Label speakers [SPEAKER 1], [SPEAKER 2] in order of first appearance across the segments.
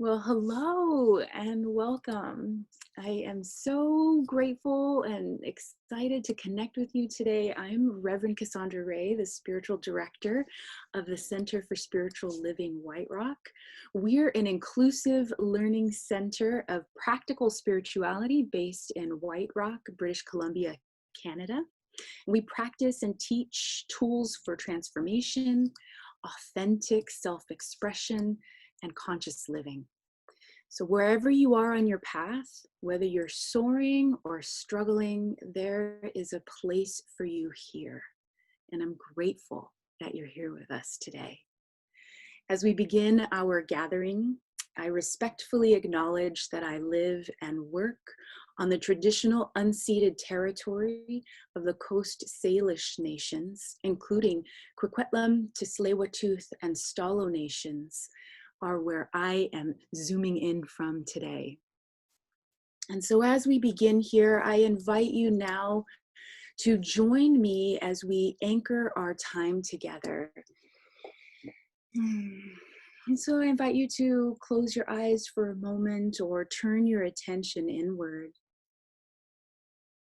[SPEAKER 1] Well, hello and welcome. I am so grateful and excited to connect with you today. I'm Reverend Cassandra Ray, the spiritual director of the Center for Spiritual Living White Rock. We're an inclusive learning center of practical spirituality based in White Rock, British Columbia, Canada. We practice and teach tools for transformation, authentic self-expression, and conscious living. So wherever you are on your path, whether you're soaring or struggling, there is a place for you here. And I'm grateful that you're here with us today. As we begin our gathering, I respectfully acknowledge that I live and work on the traditional unceded territory of the Coast Salish nations, including Coquitlam, Tsleil-Waututh, and Stalo nations, are where I am zooming in from today. And so as we begin here, I invite you now to join me as we anchor our time together. And so I invite you to close your eyes for a moment or turn your attention inward.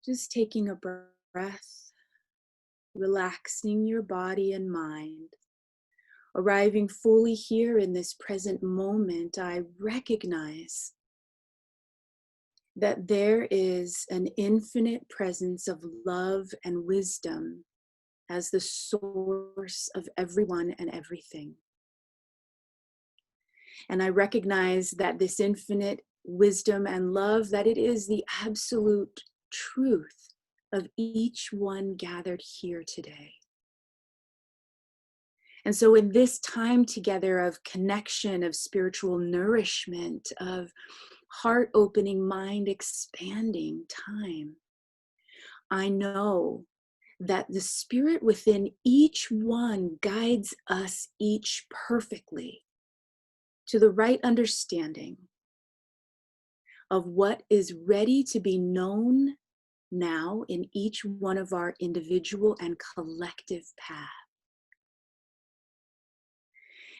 [SPEAKER 1] Just taking a breath, relaxing your body and mind. Arriving fully here in this present moment, I recognize that there is an infinite presence of love and wisdom as the source of everyone and everything. And I recognize that this infinite wisdom and love, that it is the absolute truth of each one gathered here today. And so in this time together of connection, of spiritual nourishment, of heart opening, mind expanding time, I know that the spirit within each one guides us each perfectly to the right understanding of what is ready to be known now in each one of our individual and collective paths.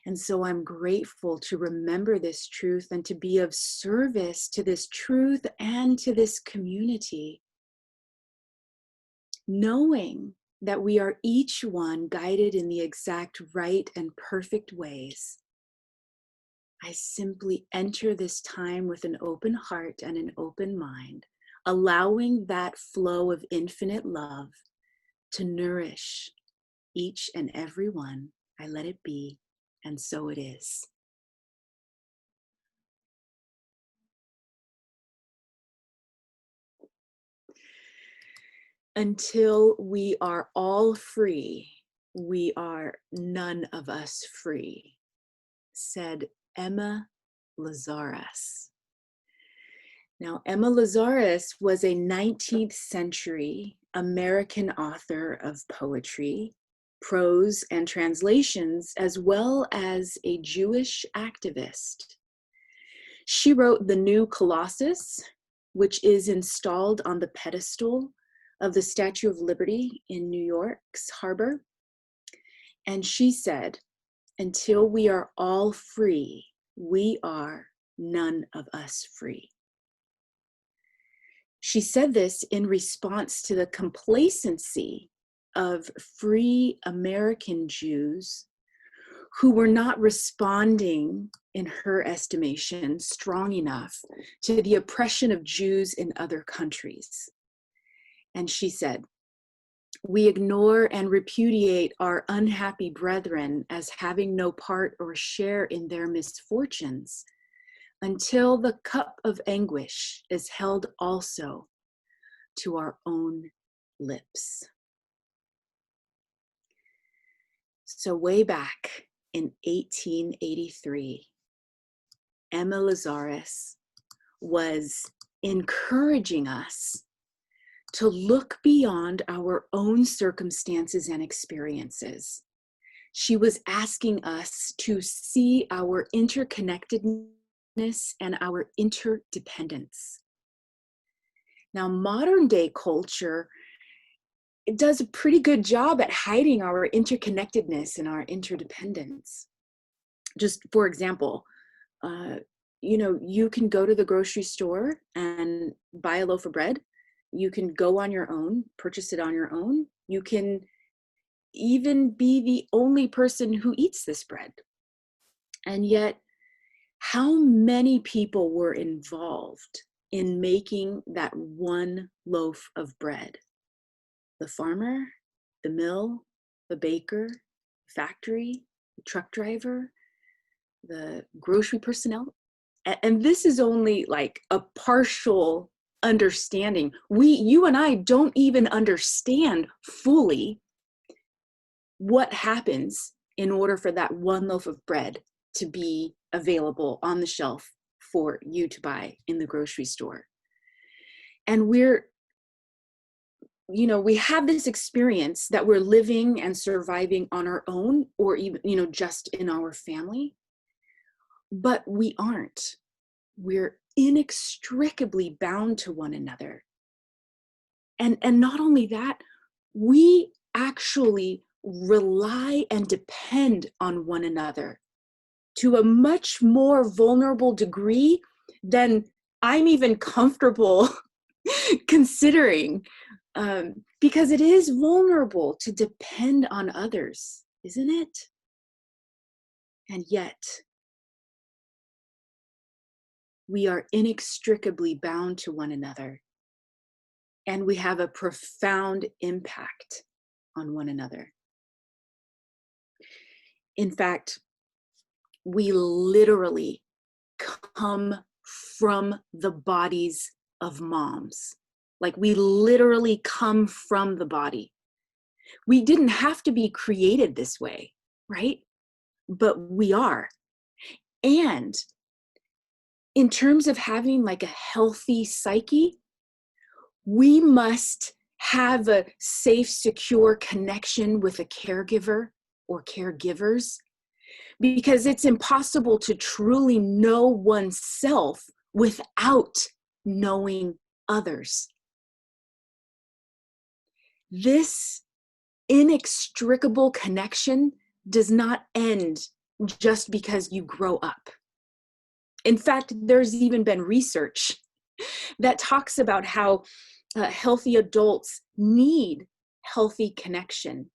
[SPEAKER 1] And so I'm grateful to remember this truth and to be of service to this truth and to this community, knowing that we are each one guided in the exact right and perfect ways. I simply enter this time with an open heart and an open mind, allowing that flow of infinite love to nourish each and every one. I let it be. And so it is. Until we are all free, we are none of us free, said Emma Lazarus. Now, Emma Lazarus was a 19th century American author of poetry, prose, and translations, as well as a Jewish activist. She wrote The New Colossus, which is installed on the pedestal of the Statue of Liberty in New York's harbor. And she said, until we are all free, we are none of us free. She said this in response to the complacency of free American Jews who were not responding, in her estimation, strong enough to the oppression of Jews in other countries. And she said, we ignore and repudiate our unhappy brethren as having no part or share in their misfortunes until the cup of anguish is held also to our own lips. So way back in 1883, Emma Lazarus was encouraging us to look beyond our own circumstances and experiences. She was asking us to see our interconnectedness and our interdependence. Now, modern day culture, it does a pretty good job at hiding our interconnectedness and our interdependence. Just for example, you can go to the grocery store and buy a loaf of bread. You can go on your own, purchase it on your own. You can even be the only person who eats this bread. And yet, how many people were involved in making that one loaf of bread? The farmer, the mill, the baker, factory, the truck driver, the grocery personnel. And this is only like a partial understanding. You and I don't even understand fully what happens in order for that one loaf of bread to be available on the shelf for you to buy in the grocery store. And we have this experience that we're living and surviving on our own, or even, just in our family, but we aren't. We're inextricably bound to one another. And not only that, we actually rely and depend on one another to a much more vulnerable degree than I'm even comfortable considering, because it is vulnerable to depend on others, isn't it? And yet, we are inextricably bound to one another, and we have a profound impact on one another. In fact, we literally come from the bodies of moms. Like, we literally come from the body. We didn't have to be created this way, right? But we are. And in terms of having like a healthy psyche, we must have a safe, secure connection with a caregiver or caregivers, because it's impossible to truly know oneself without knowing others. This inextricable connection does not end just because you grow up. In fact, there's even been research that talks about how healthy adults need healthy connection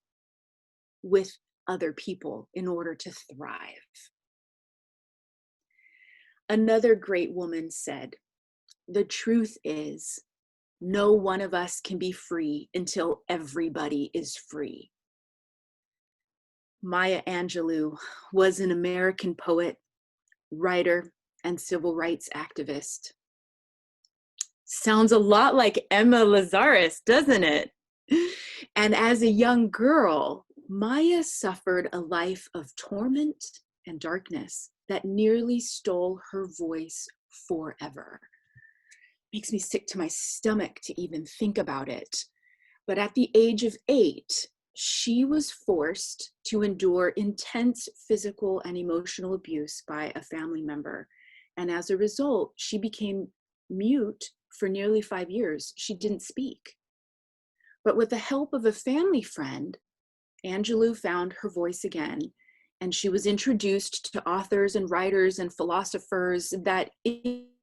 [SPEAKER 1] with other people in order to thrive. Another great woman said, "The truth is, no one of us can be free until everybody is free." Maya Angelou was an American poet, writer, and civil rights activist. Sounds a lot like Emma Lazarus, doesn't it? And as a young girl, Maya suffered a life of torment and darkness that nearly stole her voice forever. Makes me sick to my stomach to even think about it. But at the age of 8, she was forced to endure intense physical and emotional abuse by a family member. And as a result, she became mute for nearly 5 years. She didn't speak. But with the help of a family friend, Angelou found her voice again, and she was introduced to authors and writers and philosophers that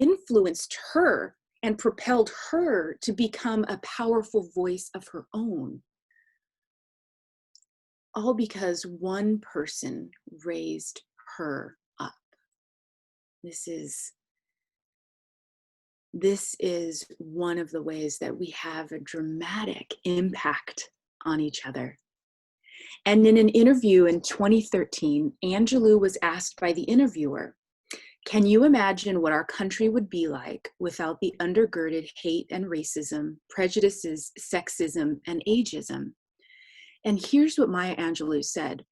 [SPEAKER 1] influenced her and propelled her to become a powerful voice of her own. All because one person raised her up. This is one of the ways that we have a dramatic impact on each other. And in an interview in 2013, Angelou was asked by the interviewer, "Can you imagine what our country would be like without the undergirded hate and racism, prejudices, sexism, and ageism?" And here's what Maya Angelou said: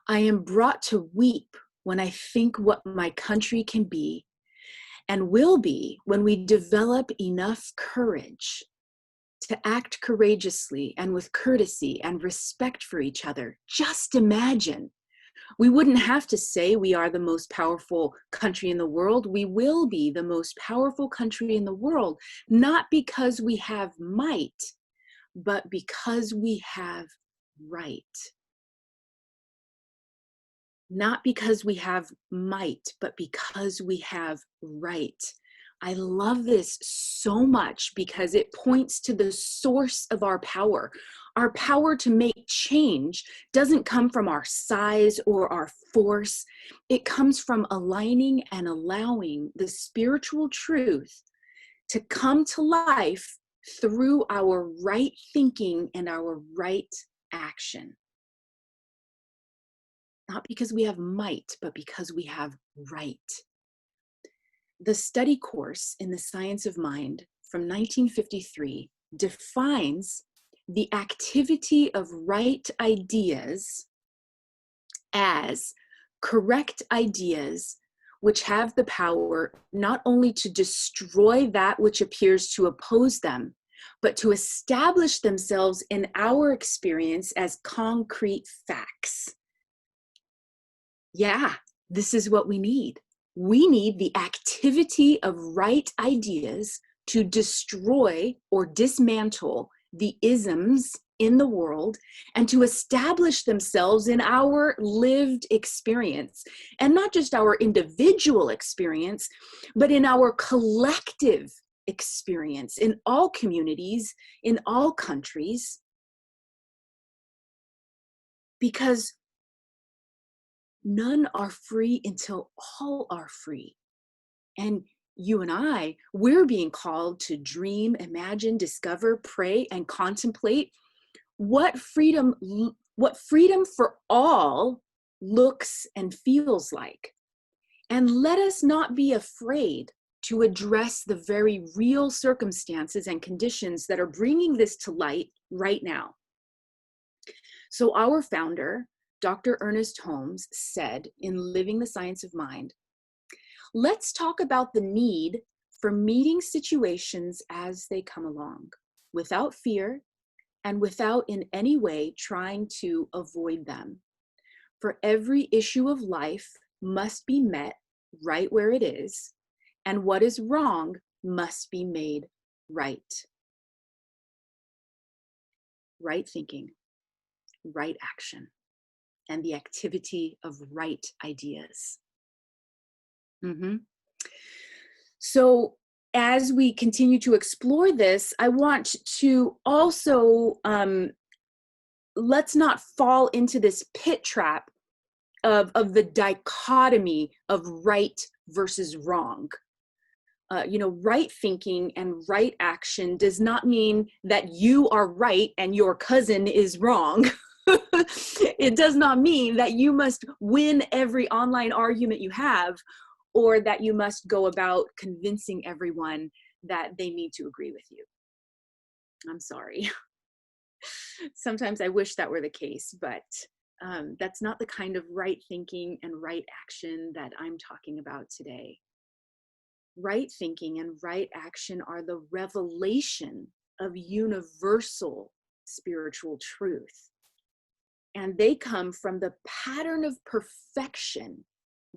[SPEAKER 1] "I am brought to weep when I think what my country can be and will be when we develop enough courage to act courageously and with courtesy and respect for each other. Just imagine. We wouldn't have to say we are the most powerful country in the world. We will be the most powerful country in the world, not because we have might, but because we have right." not because we have might, but because we have right. I love this so much because it points to the source of our power. Our power to make change doesn't come from our size or our force. It comes from aligning and allowing the spiritual truth to come to life through our right thinking and our right action. Not because we have might, but because we have right. The study course in the Science of Mind from 1953 defines the activity of right ideas as correct ideas which have the power not only to destroy that which appears to oppose them, but to establish themselves in our experience as concrete facts. Yeah, this is what we need. We need the activity of right ideas to destroy or dismantle the isms in the world and to establish themselves in our lived experience. And not just our individual experience, but in our collective experience in all communities, in all countries. Because none are free until all are free. And you and I, we're being called to dream, imagine, discover, pray, and contemplate what freedom for all looks and feels like. And let us not be afraid to address the very real circumstances and conditions that are bringing this to light right now. So our founder, Dr. Ernest Holmes, said in Living the Science of Mind, let's talk about the need for meeting situations as they come along, without fear and without in any way trying to avoid them. For every issue of life must be met right where it is, and what is wrong must be made right. Right thinking, right action, and the activity of right ideas. So as we continue to explore this, I want to also, let's not fall into this pit trap of the dichotomy of right versus wrong. Right thinking and right action does not mean that you are right and your cousin is wrong. It does not mean that you must win every online argument you have, or that you must go about convincing everyone that they need to agree with you. I'm sorry. Sometimes I wish that were the case, but that's not the kind of right thinking and right action that I'm talking about today. Right thinking and right action are the revelation of universal spiritual truth. And they come from the pattern of perfection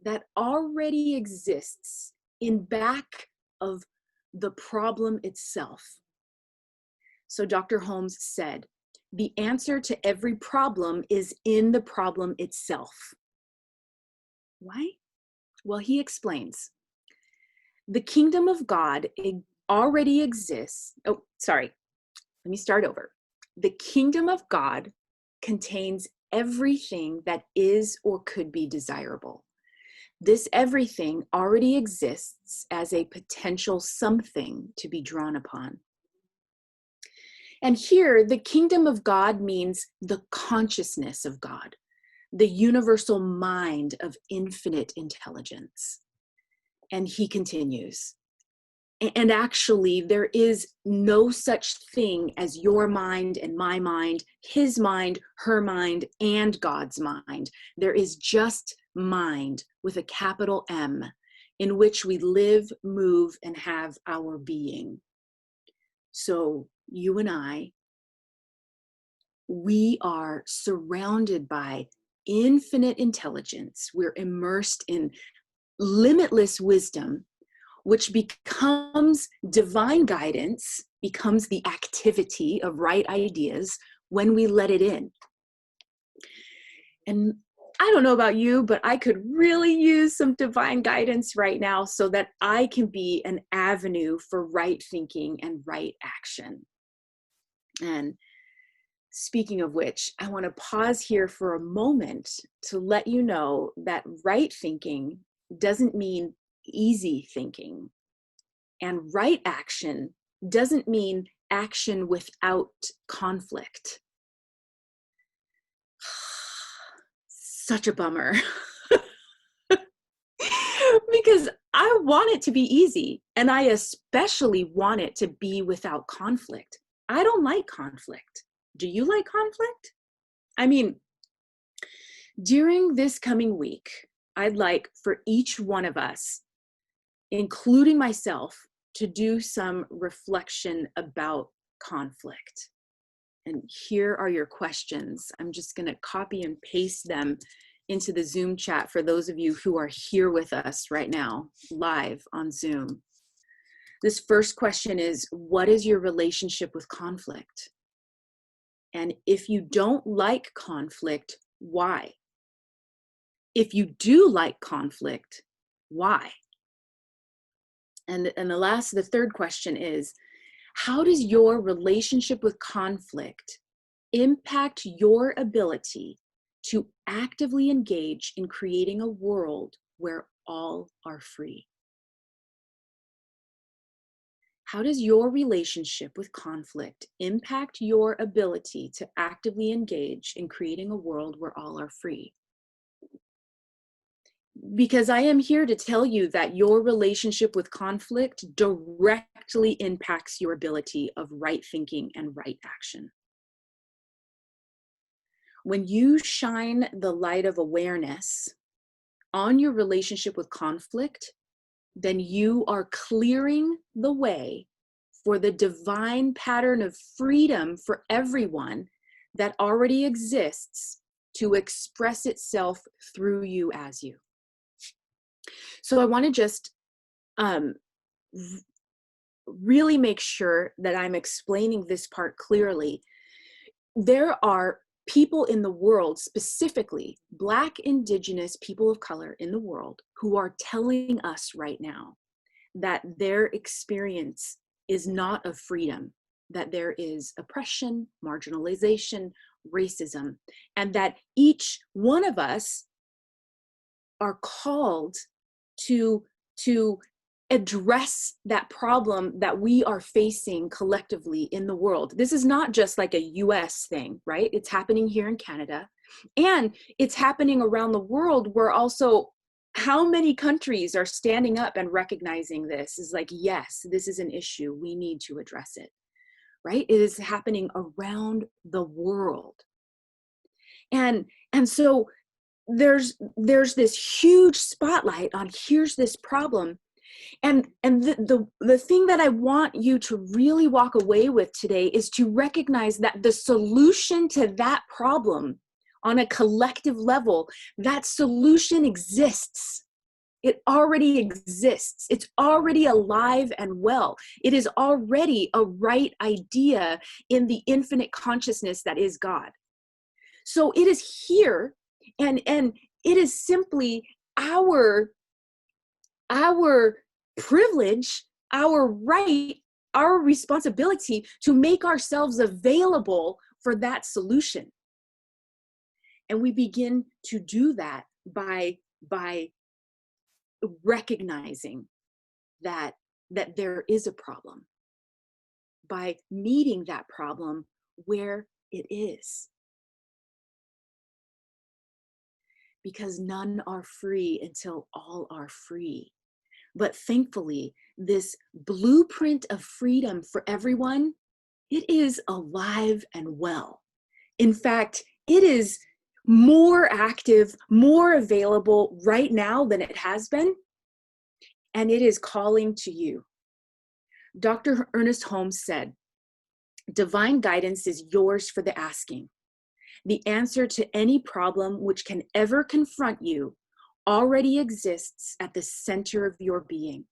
[SPEAKER 1] that already exists in back of the problem itself. So Dr. Holmes said, the answer to every problem is in the problem itself. Why? Well, he explains. The kingdom of God already exists. Oh, sorry. Let me start over. The kingdom of God contains everything that is or could be desirable. This everything already exists as a potential something to be drawn upon. And here, the kingdom of God means the consciousness of God, the universal mind of infinite intelligence. And he continues, and actually, there is no such thing as your mind and my mind, his mind, her mind, and God's mind. There is just mind with a capital M, in which we live, move, and have our being. So you and I, we are surrounded by infinite intelligence. We're immersed in limitless wisdom, which becomes divine guidance, becomes the activity of right ideas when we let it in. And I don't know about you, but I could really use some divine guidance right now so that I can be an avenue for right thinking and right action. And speaking of which, I want to pause here for a moment to let you know that right thinking doesn't mean easy thinking. And right action doesn't mean action without conflict. Such a bummer. Because I want it to be easy, and I especially want it to be without conflict. I don't like conflict. Do you like conflict? I mean, during this coming week, I'd like for each one of us, including myself, to do some reflection about conflict. And here are your questions. I'm just going to copy and paste them into the Zoom chat for those of you who are here with us right now, live on Zoom. This first question is, what is your relationship with conflict? And if you don't like conflict, why? If you do like conflict, why? And the third question is, how does your relationship with conflict impact your ability to actively engage in creating a world where all are free? How does your relationship with conflict impact your ability to actively engage in creating a world where all are free? Because I am here to tell you that your relationship with conflict directly impacts your ability of right thinking and right action. When you shine the light of awareness on your relationship with conflict, then you are clearing the way for the divine pattern of freedom for everyone that already exists to express itself through you as you. So I want to just really make sure that I'm explaining this part clearly. There are people in the world, specifically Black, Indigenous, people of color in the world, who are telling us right now that their experience is not of freedom, that there is oppression, marginalization, racism, and that each one of us are called to address that problem that we are facing collectively in the world. This is not just like a US thing, right? It's happening here in Canada, and it's happening around the world, where also how many countries are standing up and recognizing this is like, yes, this is an issue. We need to address it, right? It is happening around the world. And so there's this huge spotlight on, here's this problem. And the thing that I want you to really walk away with today is to recognize that the solution to that problem on a collective level, that solution exists. It already exists. It's already alive and well. It is already a right idea in the infinite consciousness that is God. So it is here, and it is simply our privilege, our right, our responsibility to make ourselves available for that solution. And we begin to do that by recognizing that there is a problem, by meeting that problem where it is. Because none are free until all are free. But thankfully, this blueprint of freedom for everyone, it is alive and well. In fact, it is more active, more available right now than it has been, and it is calling to you. Dr. Ernest Holmes said, "Divine guidance is yours for the asking. The answer to any problem which can ever confront you already exists at the center of your being.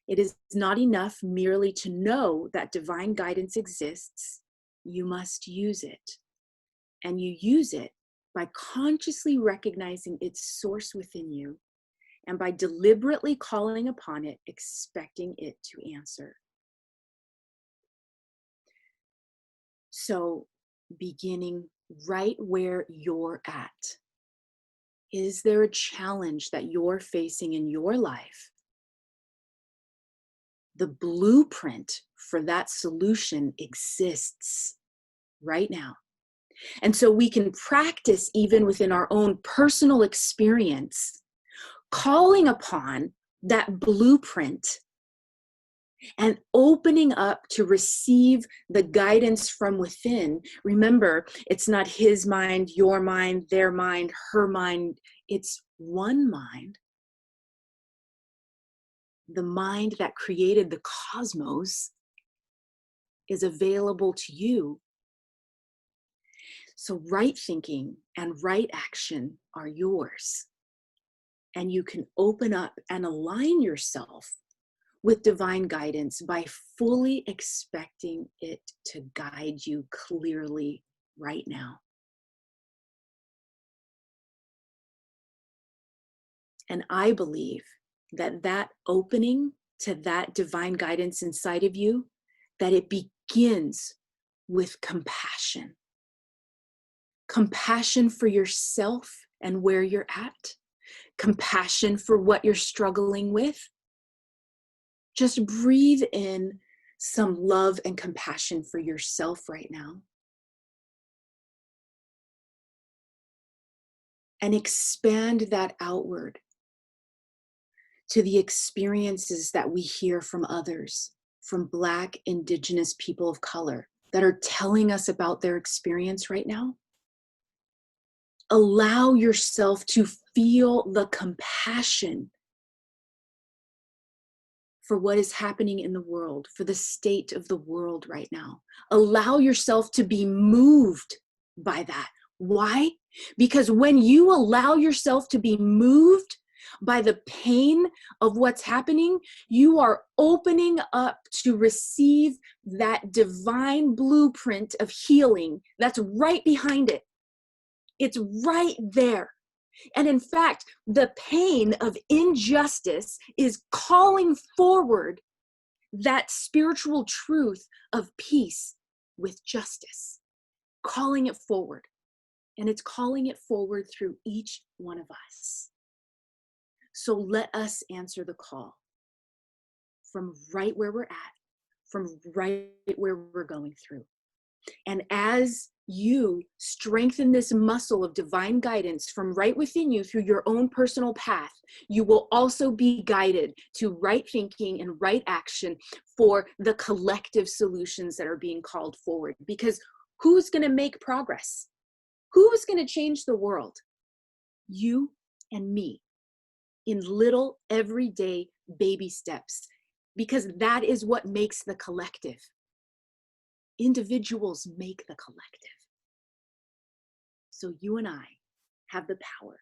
[SPEAKER 1] It is not enough merely to know that divine guidance exists. You must use it. And you use it by consciously recognizing its source within you and by deliberately calling upon it, expecting it to answer. So, beginning right where you're at. Is there a challenge that you're facing in your life? The blueprint for that solution exists right now. And so we can practice even within our own personal experience, calling upon that blueprint and opening up to receive the guidance from within. Remember, it's not his mind, your mind, their mind, her mind. It's one mind. The mind that created the cosmos is available to you. So right thinking and right action are yours. And you can open up and align yourself with divine guidance by fully expecting it to guide you clearly right now. And I believe that that opening to that divine guidance inside of you, that it begins with compassion. Compassion for yourself and where you're at. Compassion for what you're struggling with. Just breathe in some love and compassion for yourself right now. And expand that outward to the experiences that we hear from others, from Black, Indigenous people of color that are telling us about their experience right now. Allow yourself to feel the compassion for what is happening in the world, for the state of the world right now. Allow yourself to be moved by that. Why? Because when you allow yourself to be moved by the pain of what's happening, you are opening up to receive that divine blueprint of healing that's right behind it. It's right there. And in fact, the pain of injustice is calling forward that spiritual truth of peace with justice, calling it forward. And it's calling it forward through each one of us. So let us answer the call from right where we're at, from right where we're going through. And as you strengthen this muscle of divine guidance from right within you through your own personal path, you will also be guided to right thinking and right action for the collective solutions that are being called forward. Because who's going to make progress? Who is going to change the world? You and me, in little everyday baby steps, because that is what makes the collective. Individuals make the collective. So you and I have the power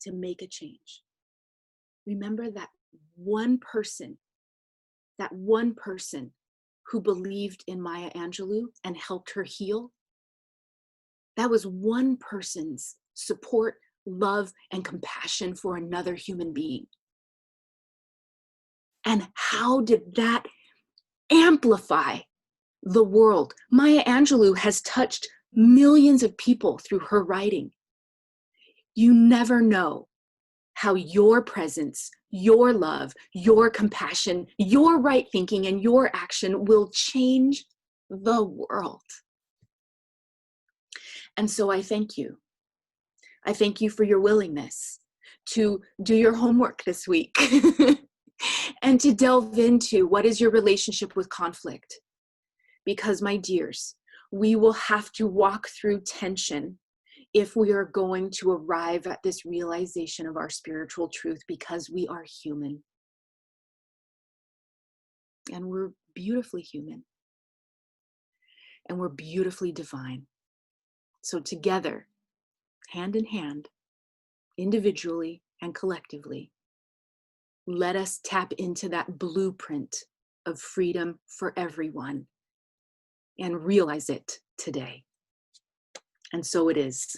[SPEAKER 1] to make a change. Remember that one person who believed in Maya Angelou and helped her heal. That was one person's support, love, and compassion for another human being. And how did that amplify the world? Maya Angelou has touched millions of people through her writing. You never know how your presence, your love, your compassion, your right thinking, and your action will change the world. And so I thank you. I thank you for your willingness to do your homework this week and to delve into what is your relationship with conflict. Because, my dears, we will have to walk through tension if we are going to arrive at this realization of our spiritual truth, because we are human. And we're beautifully human. And we're beautifully divine. So together, hand in hand, individually and collectively, let us tap into that blueprint of freedom for everyone and realize it today. And so it is.